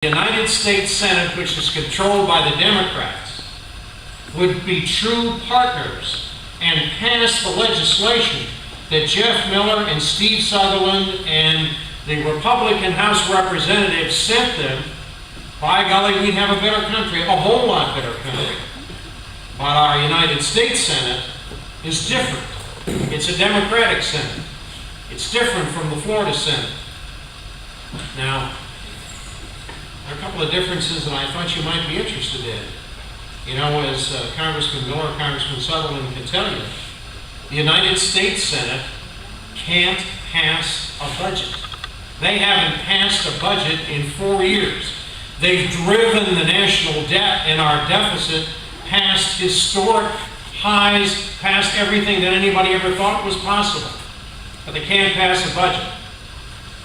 The United States Senate, which is controlled by the Democrats, would be true partners and pass the legislation that Jeff Miller and Steve Sutherland and the Republican House representatives sent them, by golly, we'd have a better country, a whole lot better country. But our United States Senate is different. It's a Democratic Senate. It's different from the Florida Senate. Now, there are a couple of differences that I thought you might be interested in. You know, as Congressman Miller, Congressman Sutherland can tell you, the United States Senate can't pass a budget. They haven't passed a budget in 4 years. They've driven the national debt and our deficit past historic highs, past everything that anybody ever thought was possible. But they can't pass a budget.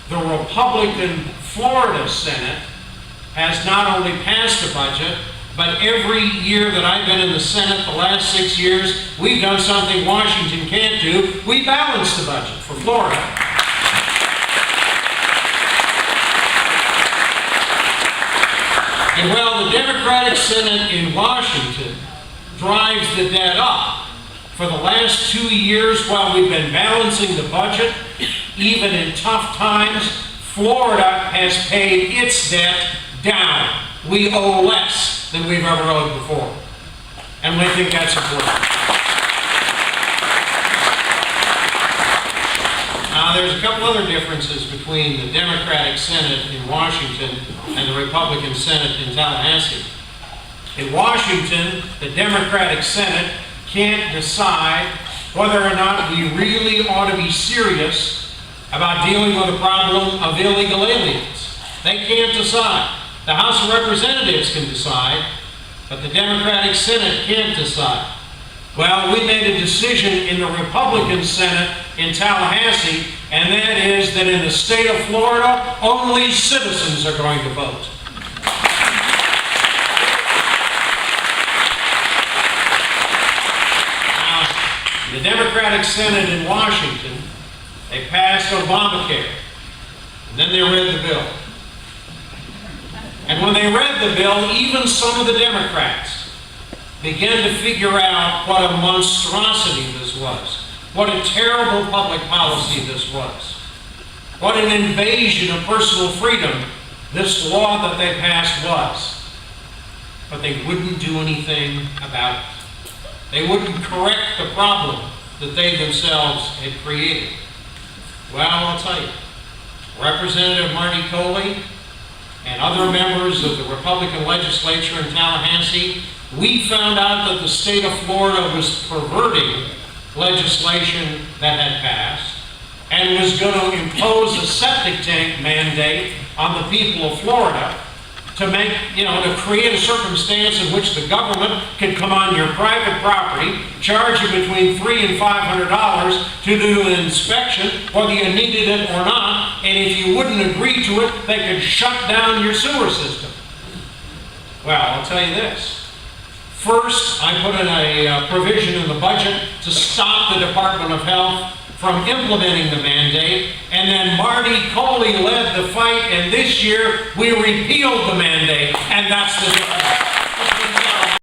The Republican Florida Senate has not only passed a budget, but every year that I've been in the Senate, the last 6 years, we've done something Washington can't do. We balanced the budget for Florida. And well, the Democratic Senate in Washington drives the debt up. For the last 2 years, while we've been balancing the budget, even in tough times, Florida has paid its debt down. We owe less than we've ever owed before. And we think that's important. Now, there's a couple other differences between the Democratic Senate in Washington and the Republican Senate in Tallahassee. In Washington, the Democratic Senate can't decide whether or not we really ought to be serious about dealing with the problem of illegal aliens. They can't decide. The House of Representatives can decide, but the Democratic Senate can't decide. Well, we made a decision in the Republican Senate in Tallahassee, and that is that in the state of Florida, only citizens are going to vote. Now, the Democratic Senate in Washington, they passed Obamacare, and then they read the bill. And when they read the bill, even some of the Democrats began to figure out what a monstrosity this was, what a terrible public policy this was, what an invasion of personal freedom this law that they passed was. But they wouldn't do anything about it. They wouldn't correct the problem that they themselves had created. Well, I'll tell you, Representative Marty Coley and other members of the Republican legislature in Tallahassee, we found out that the state of Florida was perverting legislation that had passed and was going to impose a septic tank mandate on the people of Florida to make, to create a circumstance in which the government could come on your private property, charge you between $300 and $500 to do an inspection, whether you needed it or not, and if you wouldn't agree to it, they could shut down your sewer system. Well, I'll tell you this. First, I put in a provision in the budget to stop the Department of Health from implementing the mandate, and then Marty Coley led the fight, and this year we repealed the mandate, and that's the difference.